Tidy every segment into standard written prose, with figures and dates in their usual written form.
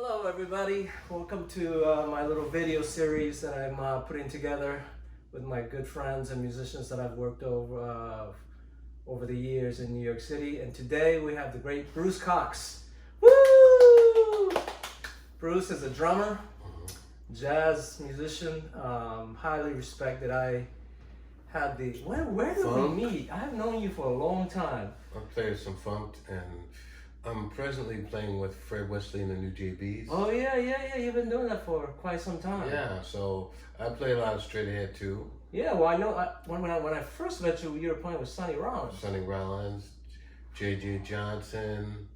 Hello everybody, welcome to my little video series that I'm putting together with my good friends and musicians that I've worked over the years in New York City. And today we have the great Bruce Cox. Woo! Bruce is a drummer, jazz musician, highly respected. I had the, where did we meet? I've known you for a long time. I played some funk, and I'm presently playing with Fred Wesley and the New JBs. Oh yeah, you've been doing that for quite some time. Yeah, so I play a lot of straight ahead too. Yeah, well I know, when I first met you, you were playing with Sonny Rollins. Sonny Rollins, J.J. Johnson.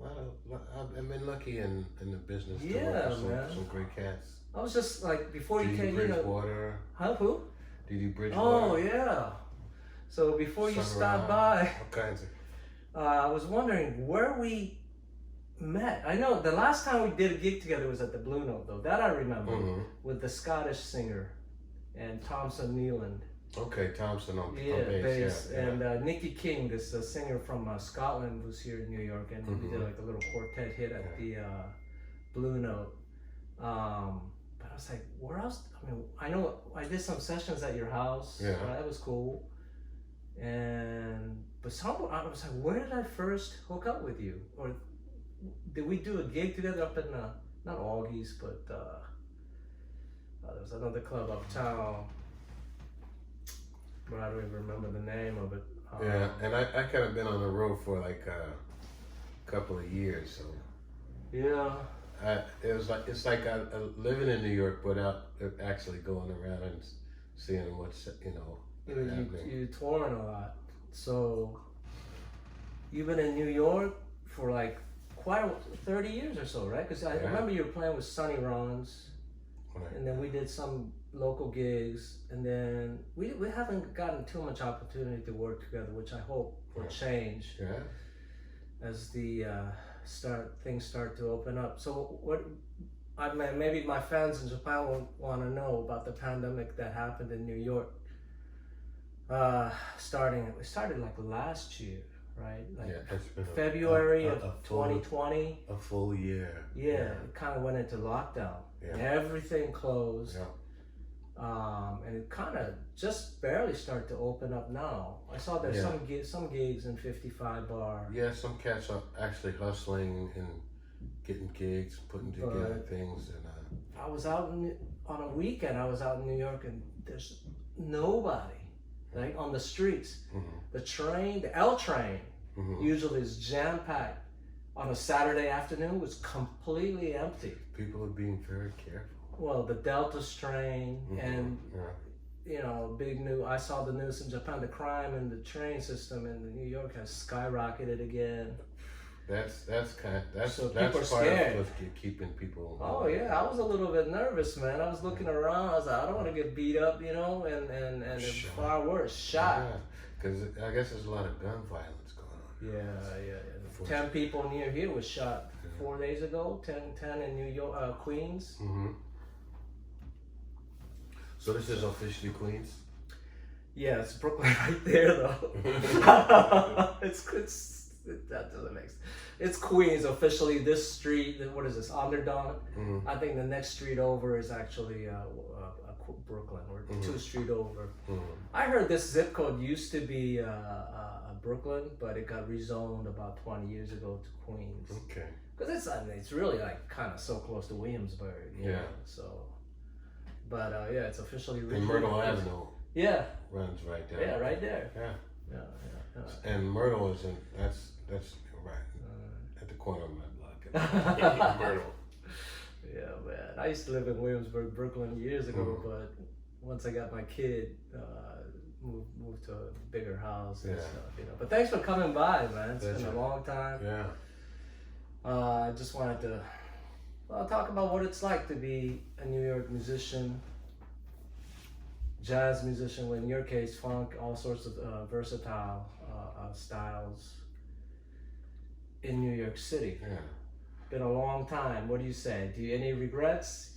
I've been lucky in the business to work with some great cats. I was just like, before you came, Bridgewater. Huh, who? Didi Bridgewater. Oh yeah. So before you stopped by, all kinds of. I was wondering where we met. I know the last time we did a gig together was at the Blue Note, though. That I remember, with the Scottish singer and Thompson Neeland. Okay, Thompson on bass. Yeah. And Nicky King, this singer from Scotland, was here in New York, and we did like a little quartet hit at the Blue Note. But I was like, where else? I mean, I know I did some sessions at your house. Yeah. That was cool. But I was like, where did I first hook up with you? Or did we do a gig together up in, not Augie's, but there was another club uptown, but I don't even remember the name of it. Yeah, and I kind of been on the road for like a couple of years, so. Yeah. It's like I living in New York without actually going around and seeing what's, happening. You touring a lot. So you've been in New York for like quite 30 years or so, right? Because I remember you were playing with Sonny Rollins, and then we did some local gigs, and then we haven't gotten too much opportunity to work together, which I hope will change as the things start to open up. So maybe my fans in Japan will want to know about the pandemic that happened in New York. It started like last year, right? Like it's been February of 2020. A full year. Yeah, it kind of went into lockdown. Yeah. Everything closed. Yeah. And it kind of just barely started to open up now. I saw there's some gigs in 55 Bar. Yeah, some cats are actually hustling and getting gigs, putting together things. And I was out on a weekend. I was out in New York, and there's nobody. Like on the streets, the train, the L train, usually is jam-packed. On a Saturday afternoon, was completely empty. People are being very careful. Well, the Delta strain and I saw the news in Japan. The crime in the train system in New York has skyrocketed again. That's part scared. of keeping people. Oh yeah, I was a little bit nervous, man. I was looking around. I was like, I don't want to get beat up, and it's far worse, shot. Yeah, because I guess there's a lot of gun violence going on. Yeah. 10 people near here was shot 4 days ago. 10 in New York, Queens. So this is officially Queens? Yeah, it's Brooklyn right there, though. That doesn't make sense. It's Queens officially. This street, what is this, Underdog? I think the next street over is actually Brooklyn, or 2 street over. I heard this zip code used to be Brooklyn, but it got rezoned about 20 years ago to Queens. Okay. Because it's really like kind of so close to Williamsburg. You know? So, but it's officially. And Myrtle Avenue. Yeah. Runs right there. Yeah, right there. Yeah. Yeah. And Myrtle is that's right at the corner of my block. Myrtle. Yeah, man. I used to live in Williamsburg, Brooklyn years ago, but once I got my kid, moved to a bigger house and stuff, But thanks for coming by, man. It's been a long time. Yeah. I just wanted to talk about what it's like to be a New York musician, jazz musician, in your case, funk, all sorts of versatile styles in New York City. Yeah. Been a long time. What do you say? Do you any regrets?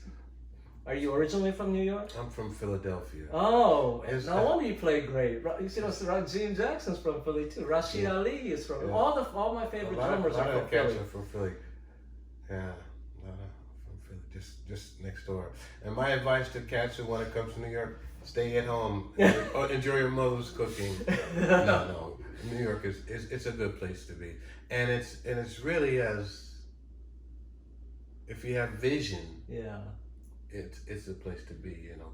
Are you originally from New York? I'm from Philadelphia. Oh, no wonder you play great. You see, Gene Jackson's from Philly too. Rashid Ali is from. All my favorite drummers are from Philly. Are from Philly. Yeah, a lot of from Philly, just next door. And my advice to cats who want to come to New York: stay at home, enjoy your mother's cooking. No, New York is it's a good place to be, and it's really as if you have vision. Yeah. It's a place to be, you know.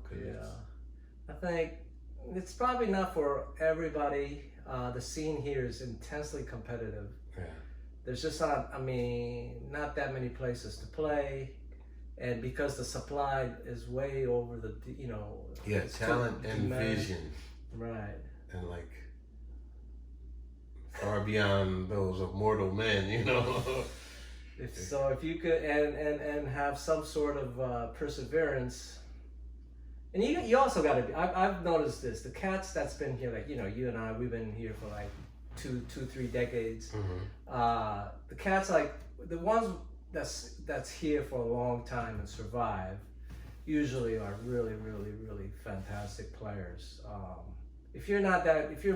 I think it's probably not for everybody. The scene here is intensely competitive. Yeah. There's just not that many places to play, and because the supply is way over the, talent and vision, right, and like far beyond those of mortal men, you know. If you could and have some sort of perseverance, and you also got to be. I've noticed this. The cats that's been here, like you and I, we've been here for like 3 decades. Mm-hmm. The cats, like the ones that's here for a long time and survive, usually are really, really, really fantastic players. If you're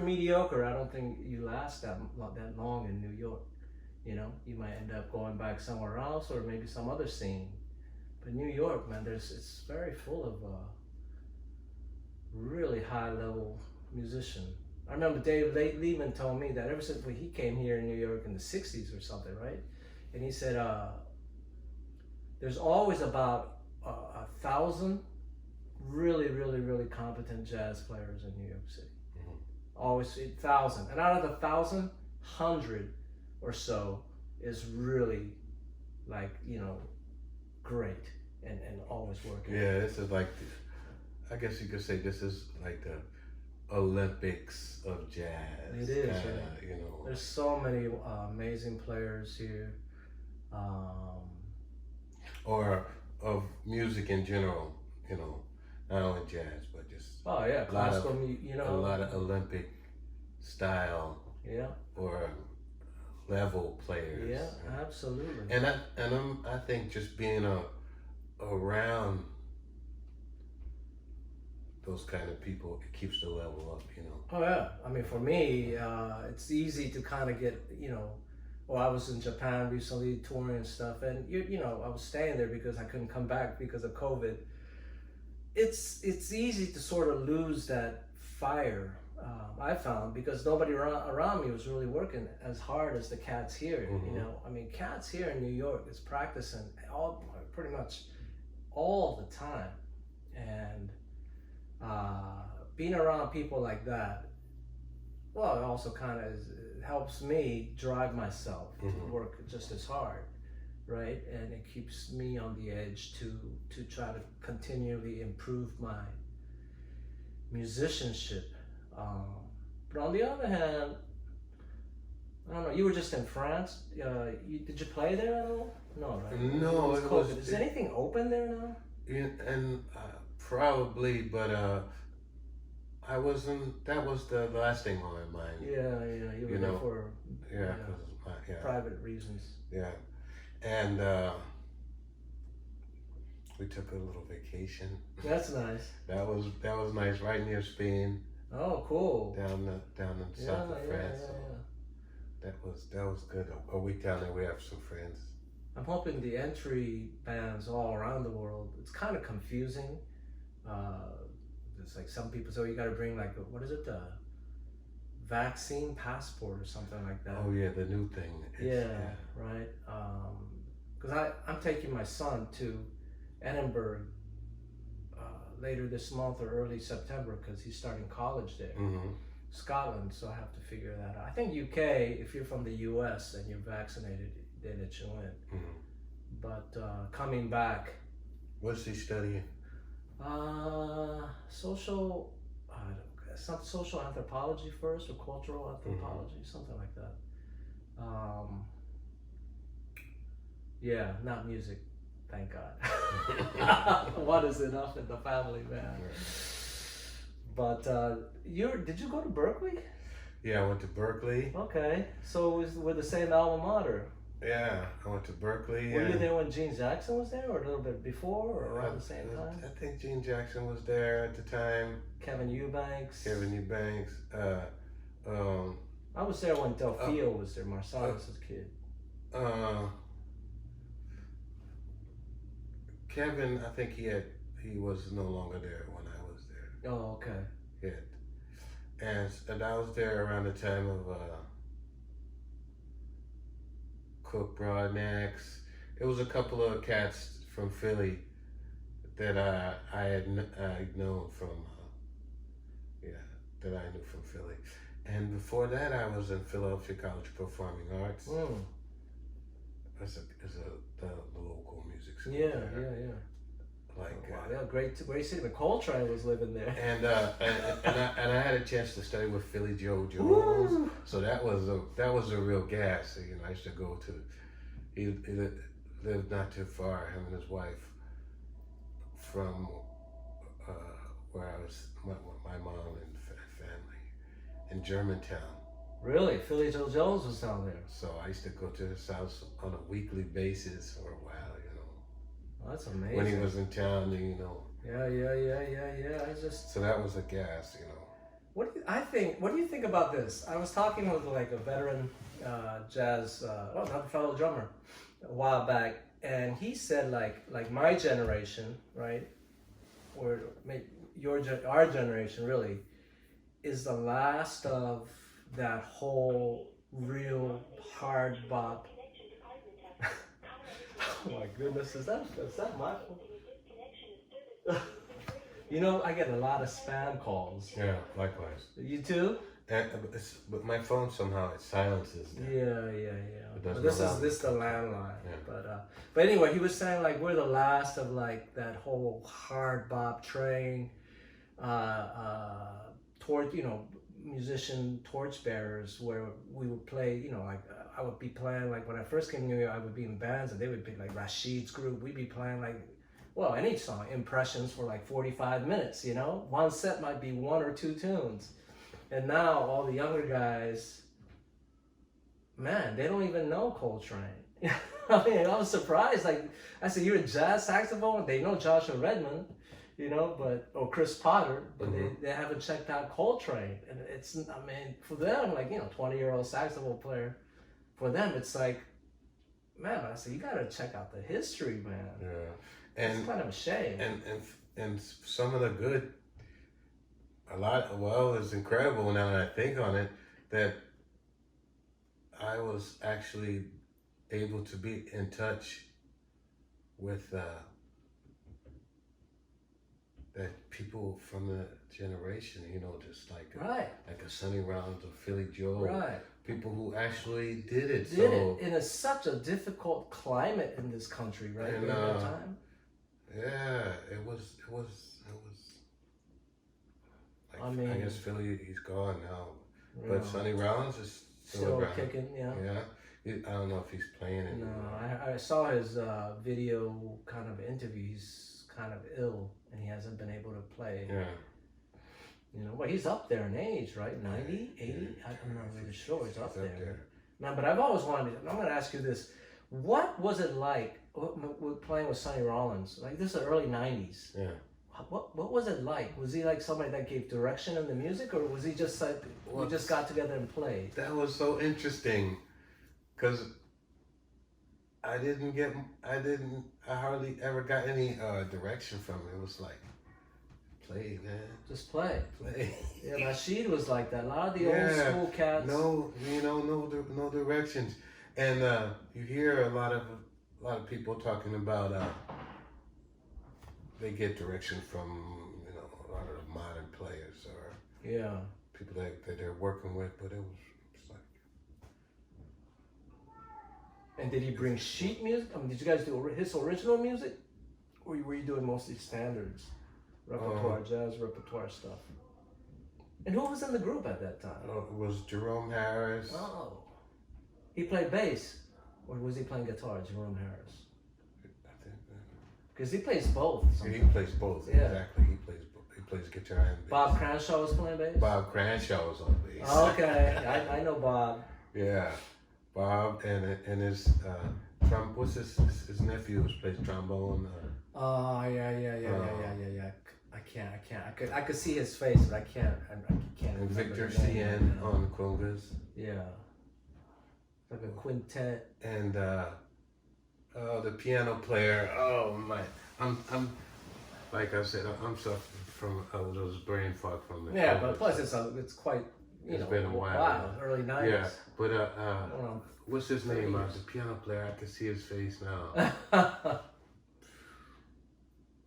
mediocre, I don't think you last that long in New York. You might end up going back somewhere else or maybe some other scene. But New York, man, it's very full of really high level musician. I remember Dave Lehman told me that ever since he came here in New York in the 60s or something, right? And he said there's always about 1,000 really, really, really competent jazz players in New York City. Mm-hmm. Always 1,000. And out of the 1,000, 100 or so is really like, great and always working. Yeah, this is like, I guess you could say this is like the Olympics of jazz. It is, right? There's so many amazing players here. Or of music in general, not only jazz, but just classical, a lot of Olympic style, or level players. Yeah, absolutely. And I think just being around those kind of people, it keeps the level up, Oh yeah, for me, it's easy to kind of get, I was in Japan recently touring and stuff, and I was staying there because I couldn't come back because of COVID. It's easy to sort of lose that fire. I found, because nobody around me was really working as hard as the cats here. Mm-hmm. Cats here in New York is practicing pretty much all the time, and being around people like that, it also kind of helps me drive myself mm-hmm. to work just as hard, right? And it keeps me on the edge to try to continually improve my musicianship. But on the other hand, I don't know, you were just in France. Did you play there at all? No, right? No, it was. Is anything open there now? And probably, but I wasn't. That was the last thing on my mind. Yeah, you were there for private reasons. Yeah, and we took a little vacation. That's nice. That was nice, right near Spain. Oh, cool. Down in south of France. That was good. A week down there, we have some friends. I'm hoping the entry bans all around the world. It's kind of confusing. It's like some people say, you got to bring like what is it, the vaccine passport or something like that. Oh yeah, the new thing. Right. Because I'm taking my son to Edinburgh later this month or early September because he's starting college there, mm-hmm. Scotland. So I have to figure that out. I think UK, if you're from the US and you're vaccinated, they let you in. Mm-hmm. But coming back. What's he studying? Social anthropology first, or cultural anthropology, mm-hmm. something like that. Not music. Thank God. One is enough in the family, man. But did you go to Berkeley? Yeah, I went to Berkeley. Okay, so we're the same alma mater. Yeah, I went to Berkeley. Were you there when Gene Jackson was there, or a little bit before, or around the same time? I think Gene Jackson was there at the time. Kevin Eubanks. I was there when Delphio was there, Marsalis' kid. Kevin, I think he was no longer there when I was there. Oh, okay. Yeah. And I was there around the time of Cook Broadnax. It was a couple of cats from Philly that I had known from, that I knew from Philly. And before that, I was in Philadelphia College of Performing Arts. As the local music school. Yeah. Like, wow, yeah, great city. But Coltrane was living there. And I had a chance to study with Philly Joe Jones. Ooh. So that was a real gas. You know, I used to go to. He lived not too far. Him and his wife from where I was. My mom and family in Germantown. Really, Philly Joe Jones was down there. So I used to go to his house on a weekly basis for a while. Oh, that's amazing. When he was in town, you know. Yeah. I just. So that was a gas, you know. What do you think about this? I was talking with like a veteran jazz, not fellow drummer, a while back, and he said like my generation, right, or maybe our generation really, is the last of that whole real hard bop. Oh my goodness, is that my phone? You know, I get a lot of spam calls. Yeah, likewise. You too? But my phone somehow it silences. Yeah. But this is the landline. Yeah. But anyway, he was saying like we're the last of like that whole hard bop train, musician torchbearers where we would play. Like I would be playing like when I first came to New York, I would be in bands and they would be like Rashid's group. We'd be playing like. Well, any song, impressions for like 45 minutes, One set might be 1 or 2 tunes. And now all the younger guys, man, they don't even know Coltrane. I mean, I was surprised. Like, I said, you're a jazz saxophone? They know Joshua Redman, or Chris Potter, but they haven't checked out Coltrane. And for them, like, 20-year-old saxophone player, for them, it's like, man, I said, you got to check out the history, man. Yeah. It's kind of a shame. And some of the good, it's incredible now that I think on it, that I was actually able to be in touch with that people from the generation, just like like a Sonny Rollins or Philly Joe. Right. People who actually did it. Did it in such a difficult climate in this country, right? And, during that time. Yeah, it was. Like, I guess Philly, he's gone now, but Sonny Rollins is still around. Kicking. Yeah. I don't know if he's playing anymore. No, I saw his video kind of interview. He's kind of ill, and he hasn't been able to play. Yeah. Well, he's up there in age, right? 90, 80? I'm not really sure. He's up there. Man, but I've always wanted. I'm going to ask you this: what was it like playing with Sonny Rollins? Like this is the early 90s. Yeah. What was it like? Was he like somebody that gave direction in the music, or was he just like we just got together and played? That was so interesting, because I hardly ever got any direction from him. It was like, play, man. Just play. Play. Yeah, Rashid was like that. A lot of the old school cats. No directions, and you hear a lot of people talking about they get direction from a lot of the modern players or people that they're working with, but it's like. And did he bring sheet music? Did you guys do his original music, or were you doing mostly standards, repertoire, jazz repertoire stuff? And who was in the group at that time? It was Jerome Harris. Oh, he played bass, or was he playing guitar? Jerome Harris. Because he plays both. He plays both, exactly. He plays guitar and bass. Bob Cranshaw was playing bass? Bob Cranshaw was on bass. Oh, okay, I know Bob. Yeah, Bob and his what's his nephew who plays trombone. Oh yeah. I could see his face, but I can't. And Victor CN on congas. Yeah, like a quintet. And the piano player. Oh my! I'm like I said, I'm suffering from those brain fog from the Yeah, COVID. but plus it's quite, It's been a while. early 90s. Yeah, but what's his name? The piano player. I can see his face now.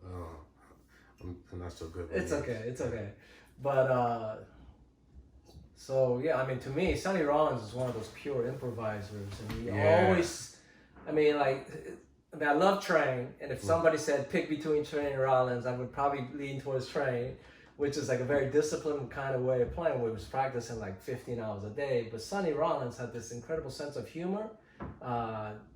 Oh, I'm not so good. It's okay. But so yeah, I mean, to me, Sonny Rollins is one of those pure improvisers, and he always, I mean, I love Train, and if somebody said pick between Train and Rollins, I would probably lean towards Train, which is like a very disciplined kind of way of playing. We was practicing like 15 hours a day, but Sonny Rollins had this incredible sense of humor,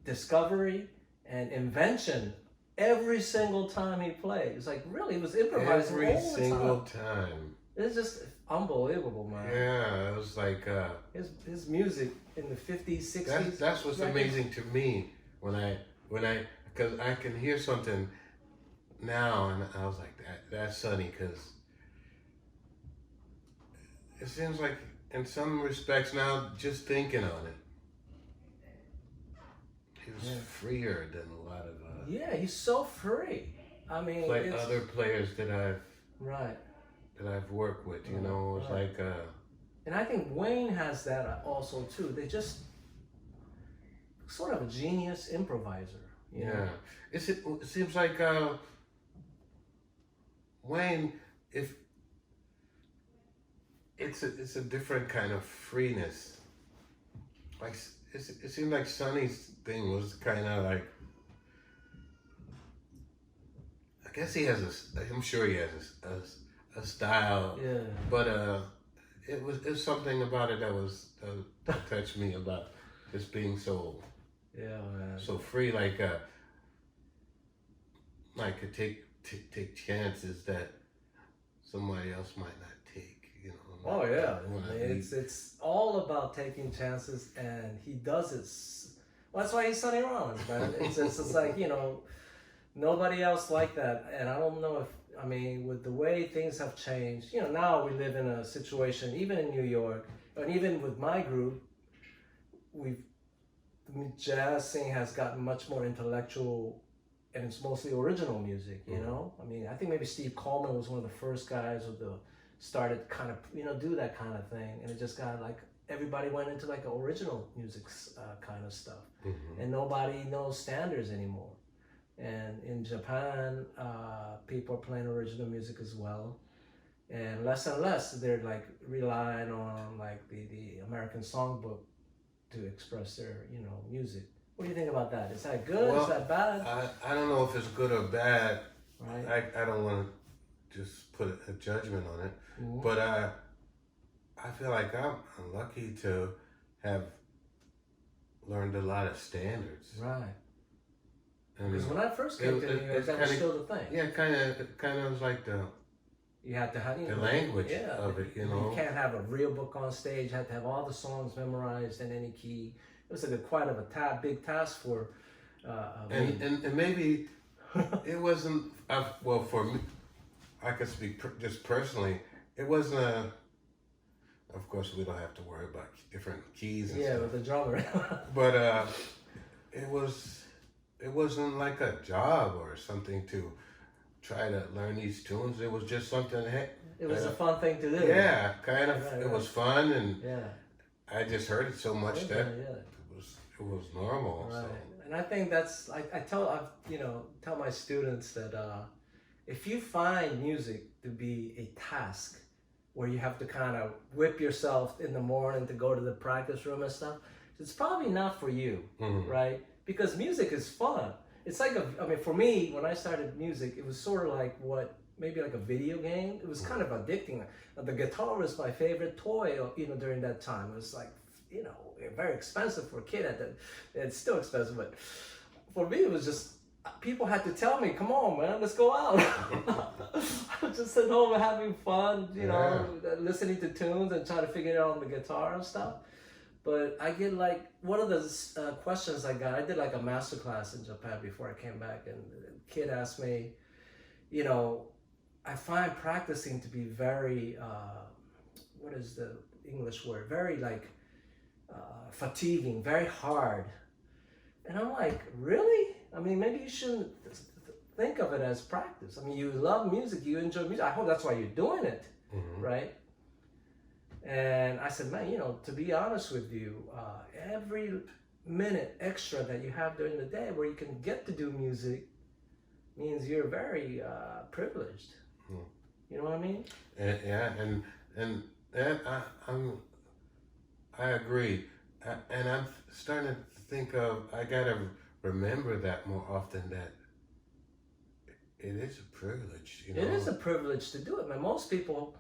discovery, and invention. Every single time he played, it's like really, he was improvising every all the single time. It's just unbelievable, man. Yeah, it was like his music in the 50s, 60s. That's what's amazing to me when I because I can hear something now, and I was like that's Sonny, because it seems like in some respects now, just thinking on it, he was freer than a lot of. Yeah, he's so free. I mean, like other players that I've worked with, you know, it's like. And I think Wayne has that also too. They just sort of a genius improviser. You know? It seems like Wayne, if it's a different kind of freeness. Like it seemed like Sonny's thing was kind of like. I guess he has I'm sure he has a style. Yeah. But it was something about it that touched me about just being so. Yeah, man. So free, like could take chances that somebody else might not take. You know. Oh yeah. It's all about taking chances, and he does it. Well, that's why he's Sonny Rollins, man. It's just like, you know. Nobody else like that, and I don't know with the way things have changed, you know, now we live in a situation, even in New York, and even with my group, the jazz scene has gotten much more intellectual, and it's mostly original music, you know? I mean, I think maybe Steve Coleman was one of the first guys who started kind of, you know, do that kind of thing, and it just got like, everybody went into like original music kind of stuff, and nobody knows standards anymore. And in Japan, people are playing original music as well, and less they're like relying on like the American songbook to express their, you know, music. What do you think about that? Is that good? Well, is that bad? I don't know if it's good or bad. Right. I don't want to just put a judgment on it, but I feel like I'm lucky to have learned a lot of standards. Right. Because when I first came to New York, that was still the thing. Yeah, kind of was like you had to have the language of it, you know. You can't have a real book on stage. You had to have all the songs memorized in any key. It was like quite of a big task for. And maybe it wasn't. Well, for me, I could speak just personally. It wasn't a. Of course, we don't have to worry about different keys. And stuff. With the drummer. But it wasn't like a job or something to try to learn these tunes. It was just something. It was a fun thing to do. Yeah, kind of. It was fun, and I just heard it so much that it was normal. Right. So. And I think that's I tell my students that if you find music to be a task where you have to kind of whip yourself in the morning to go to the practice room and stuff, it's probably not for you, right? Because music is fun. It's like for me, when I started music, it was sort of like maybe like a video game. It was kind of addicting. The guitar was my favorite toy, you know, during that time. It was like, you know, very expensive for a kid at that. It's still expensive, but for me, it was just, people had to tell me, come on, man, let's go out. I was just sitting home and having fun, you know, listening to tunes and trying to figure it out on the guitar and stuff. But I get like, one of the questions I got, I did like a master class in Japan before I came back, and the kid asked me, you know, I find practicing to be very, what is the English word? Very like fatiguing, very hard. And I'm like, really? I mean, maybe you shouldn't think of it as practice. I mean, you love music, you enjoy music. I hope that's why you're doing it, right? And I said, man, to be honest with you, every minute extra that you have during the day where you can get to do music means you're very privileged. You know what I mean? I agree. And I'm starting to think of, I gotta remember that more often, that it is a privilege. It is a privilege to do it, man. Most people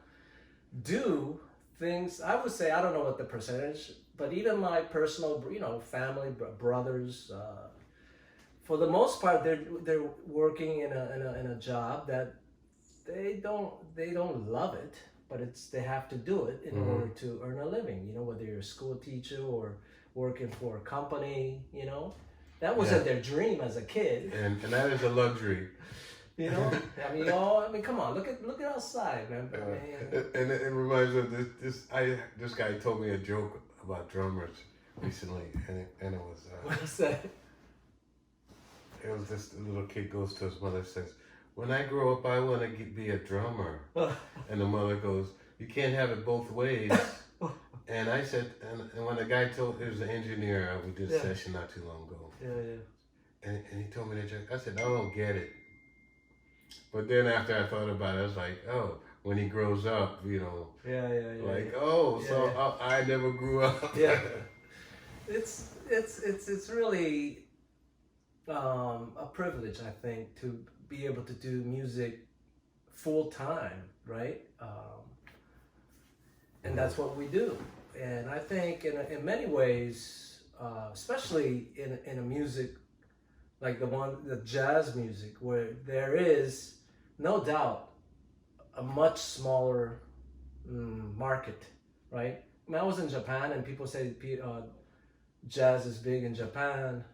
do things, I would say, I don't know what the percentage, but even my personal, family, brothers, for the most part, they're working in a job that they don't love it, but they have to do it in order to earn a living. Whether you're a school teacher or working for a company, that wasn't their dream as a kid. And that is a luxury. I mean, come on, look at outside, man. And it reminds me of this guy told me a joke about drummers recently, and it was what's that? It was this little kid goes to his mother, says, "When I grow up, I want to be a drummer." And the mother goes, "You can't have it both ways." And I said, and when the guy told, it was an engineer, we did a session not too long ago. And he told me that joke. I said, "I don't get it." But then after I thought about it, I was like, oh, when he grows up, so I never grew up. It's really a privilege, I think, to be able to do music full time, right? And that's what we do. And I think in many ways, especially in a music like the jazz music, where there is no doubt a much smaller market, right? I mean, I was in Japan, and people say jazz is big in Japan,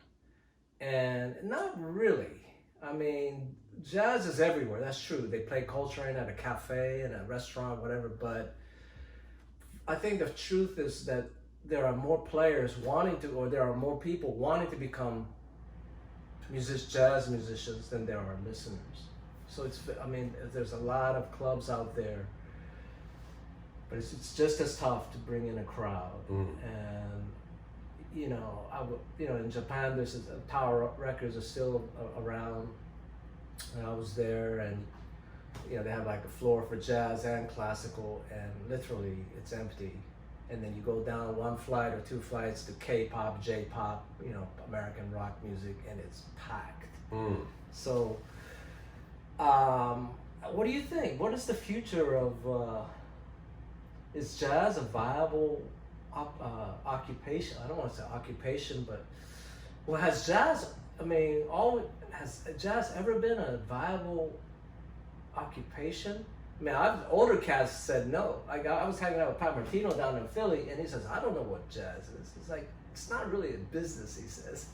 and not really. I mean, jazz is everywhere. That's true. They play Coltrane at a cafe, in a restaurant, whatever. But I think the truth is that there are more players there are more people wanting to become jazz musicians than there are listeners. So there's a lot of clubs out there, but it's just as tough to bring in a crowd. And in Japan, there's Tower Records are still around, and I was there, and they have like a floor for jazz and classical, and literally it's empty. And then you go down one flight or two flights to K-pop, J-pop, American rock music, and it's packed. So, what do you think? What is the future of, is jazz a viable occupation? I don't want to say occupation, but, has jazz ever been a viable occupation? I mean, older cats said no. Like, I was hanging out with Pat Martino down in Philly, and he says, I don't know what jazz is. He's like, it's not really a business, he says.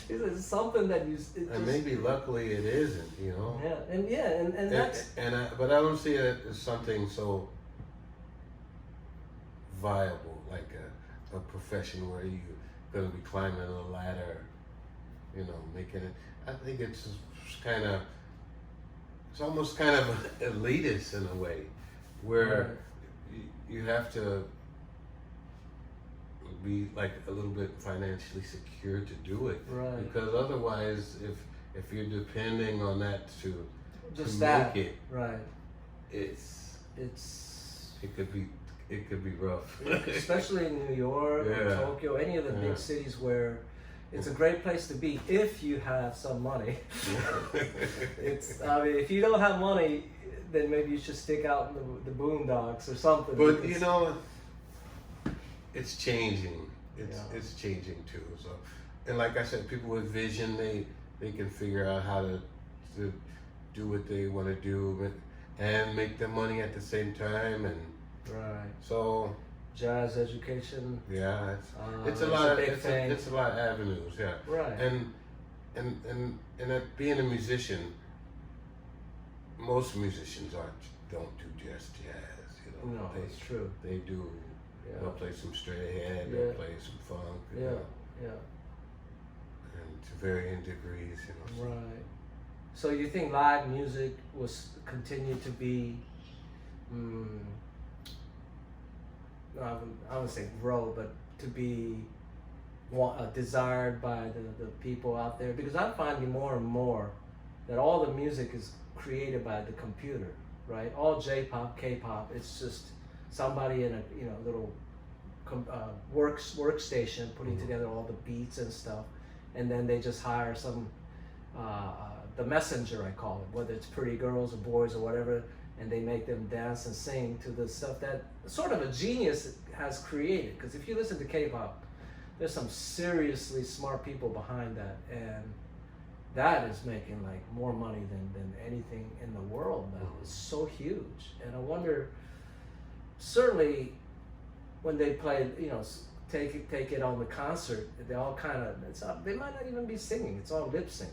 He says, it's something that and maybe luckily it isn't, and that's... But I don't see it as something so viable, like a profession where you're going to be climbing a ladder, making it... I think it's kind of... It's almost kind of elitist in a way, where you have to be like a little bit financially secure to do it, because otherwise, if you're depending on that to make it, it could be rough, especially in New York, or Tokyo, any of the big cities where. It's a great place to be if you have some money. If you don't have money, then maybe you should stick out in the boondocks or something. But it's changing. It's changing too. So, and like I said, people with vision, they can figure out how to do what they want to do and make the money at the same time. And so. Jazz education. Yeah, it's a lot. It's a lot of avenues. Yeah. And being a musician, most musicians don't do just jazz. No, that's true. They do. They'll play some straight ahead. They'll play some funk. And to varying degrees. Right. So you think live music will continue to be, I wouldn't say grow, but to be desired by the people out there? Because I'm finding more and more that all the music is created by the computer, right? All J-pop, K-pop, it's just somebody in a little workstation putting together all the beats and stuff, and then they just hire some the messenger, I call it, whether it's pretty girls or boys or whatever, and they make them dance and sing to the stuff that sort of a genius has created. Because if you listen to K-pop, there's some seriously smart people behind that, and that is making like more money than anything in the world now. It's so huge. And I wonder, certainly when they play, take it on the concert, they all kind of, they might not even be singing, it's all lip sync,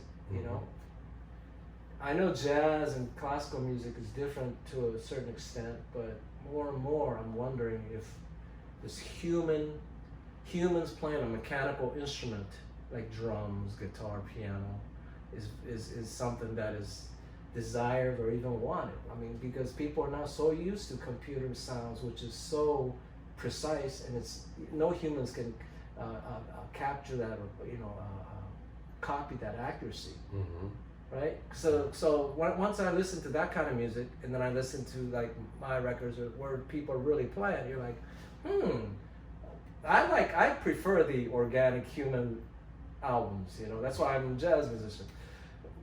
I know jazz and classical music is different to a certain extent, but more and more I'm wondering if this humans playing a mechanical instrument like drums, guitar, piano is something that is desired or even wanted. I mean, because people are now so used to computer sounds, which is so precise, and it's no humans can capture that or copy that accuracy. Right? So once I listen to that kind of music, and then I listen to like my records or where people are really playing, you're like, I prefer the organic human albums, that's why I'm a jazz musician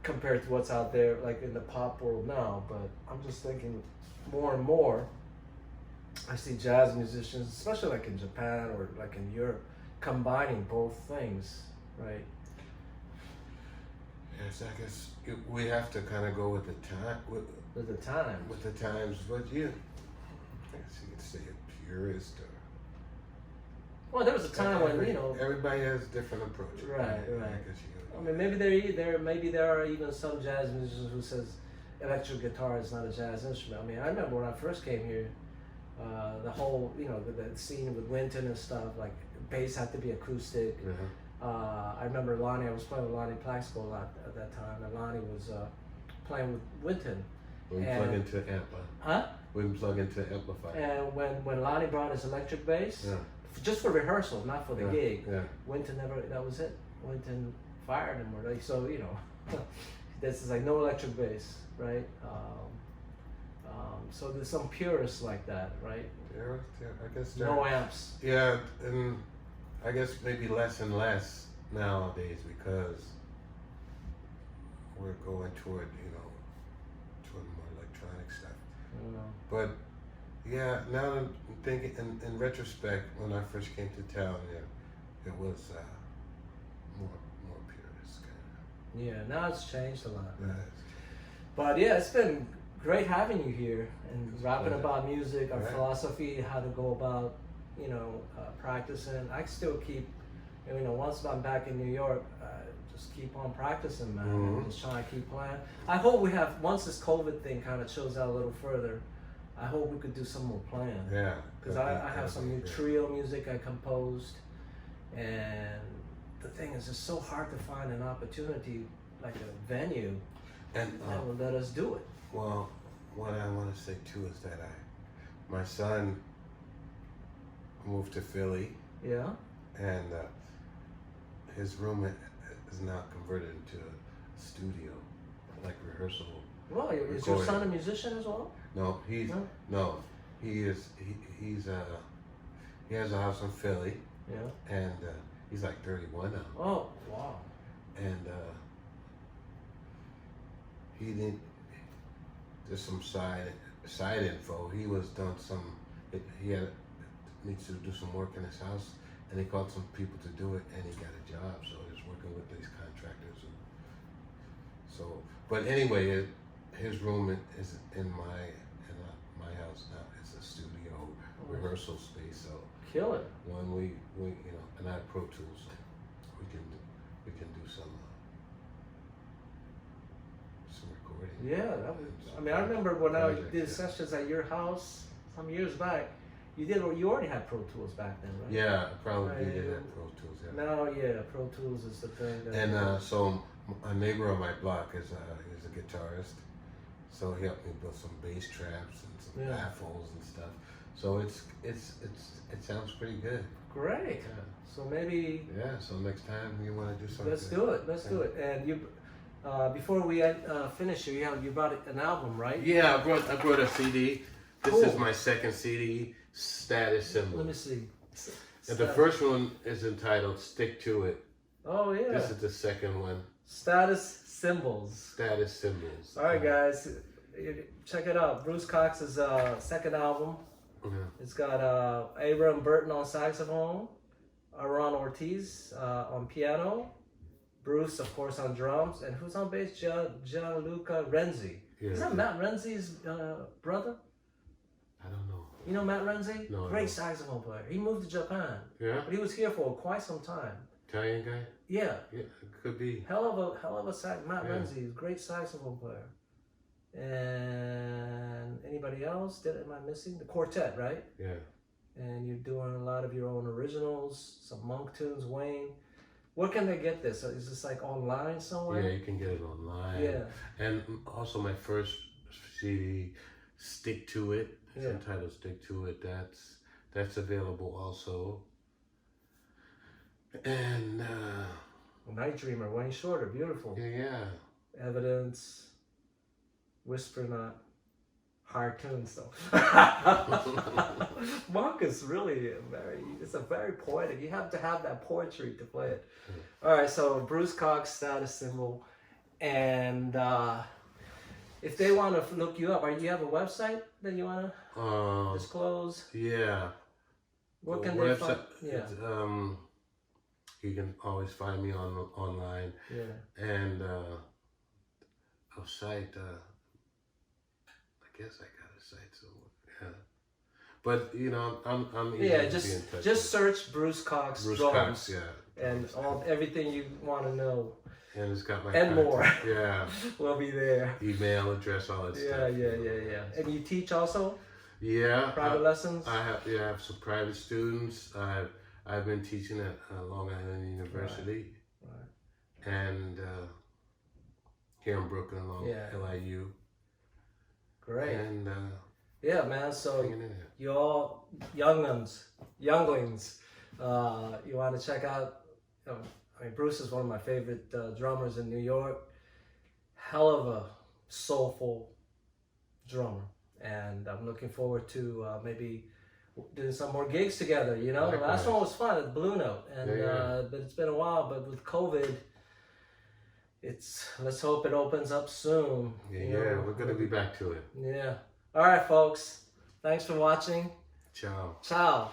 compared to what's out there like in the pop world now. But I'm just thinking more and more I see jazz musicians, especially like in Japan or like in Europe, combining both things, right? Yes, I guess we have to kind of go with the time. With the times. With the times, but I guess you could say a purist or. Well, there was a time when everybody has different approaches. Right. I mean, maybe there are even some jazz musicians who says electric guitar is not a jazz instrument. I mean, I remember when I first came here, the whole the scene with Wynton and stuff, like bass had to be acoustic. I remember Lonnie. I was playing with Lonnie Plaxico a lot at that time, and Lonnie was playing with Wynton. We plug into amp. Huh? We plug into amplifier. And when Lonnie brought his electric bass, just for rehearsal, not for the gig, Wynton never. That was it. Wynton fired him, or like, so this is like no electric bass, right? So there's some purists like that, right? Yeah, I guess. No amps. Yeah, and I guess maybe less and less nowadays because we're going toward more electronic stuff. But yeah, now I'm thinking in retrospect, when I first came to town, it was more purist kind of. Yeah, now it's changed a lot. Right. But yeah, it's been great having you here and rapping about music, our philosophy, how to go about practicing. I still keep, once I'm back in New York, just keep on practicing, man. Just trying to keep playing. I hope we have, once this COVID thing kind of chills out a little further, I hope we could do some more playing. Yeah. Because I have some new trio music I composed, and the thing is, it's so hard to find an opportunity, like a venue, and that will let us do it. Well, what I want to say too is that my son moved to Philly. Yeah. And his room is now converted into a studio, like rehearsal. Well, is your son a musician as well? No, he has a house in Philly. Yeah. And he's like 31 now. Oh, wow. And he did just some side info. He was done he needs to do some work in his house, and he called some people to do it, and he got a job. So he's working with these contractors. But anyway, his room is in my house now. It's a studio rehearsal space. So kill it. When we and I have Pro Tools, so we can do some recording. Yeah, I remember when I did sessions at your house some years back. You already had Pro Tools back then, right? Yeah, I probably did have Pro Tools. Yeah. Now, Pro Tools is the thing. And so a neighbor on my block is he's a guitarist, so he helped me build some bass traps and some baffles and stuff. So it sounds pretty good. Great. Yeah. So maybe. Yeah. So next time you want to do something. Let's do it. Let's do it. And you, before we finish, you brought an album, right? Yeah, I brought a CD. This Cool. is my second CD, Status Symbol. Let me see. And the first one is entitled Stick to It. Oh yeah. This is the second one. Status Symbols. Status Symbols. All right, guys, check it out. Bruce Cox's second album. Yeah. It's got Abram Burton on saxophone, Aaron Ortiz on piano, Bruce, of course, on drums, and who's on bass? Gianluca Renzi. Yeah. Is that Matt Renzi's brother? I don't know. You know Matt Renzi? No. Great saxophone player. He moved to Japan. Yeah. But he was here for quite some time. Italian guy? Yeah. Yeah, it could be. Hell of a sax. Matt Yeah. Renzi, great saxophone player. And anybody else? Am I missing? The quartet, right? Yeah. And you're doing a lot of your own originals, some monk tunes, Wayne. Where can they get this? Is this like online somewhere? Yeah, you can get it online. Yeah. And also my first CD, Stick to It. It's entitled Stick to It. That's available also. And Night Dreamer, Wayne Shorter, beautiful. yeah. Evidence, Whisper Not, hard tunes though. Monk is really it's a very poetic. You have to have that poetry to play it. All right, so Bruce Cox, Status Symbol, and if they want to look you up, you have a website that you want to disclose? Yeah. What can they find? Yeah. You can always find me online. Yeah. And a site. I guess I got a site, so yeah. But you know, I'm easy to be in touch just with. Search Bruce Cox Bruce drums, Cox, yeah. and everything you want to know. And it's got my and contact. more. Yeah. Will be there. Email address, all that stuff. Yeah. And you teach also? Yeah. Private lessons? I have some private students. I've been teaching at Long Island University. Right. And here in Brooklyn along LIU. Great. And yeah, man. So hanging in there. you all younglings, you want to check out. I mean, Bruce is one of my favorite drummers in New York. Hell of a soulful drummer, and I'm looking forward to maybe doing some more gigs together. You know, the last one was fun at Blue Note, and but it's been a while. But with COVID, let's hope it opens up soon. Yeah, we're gonna be back to it. Yeah. All right, folks. Thanks for watching. Ciao. Ciao.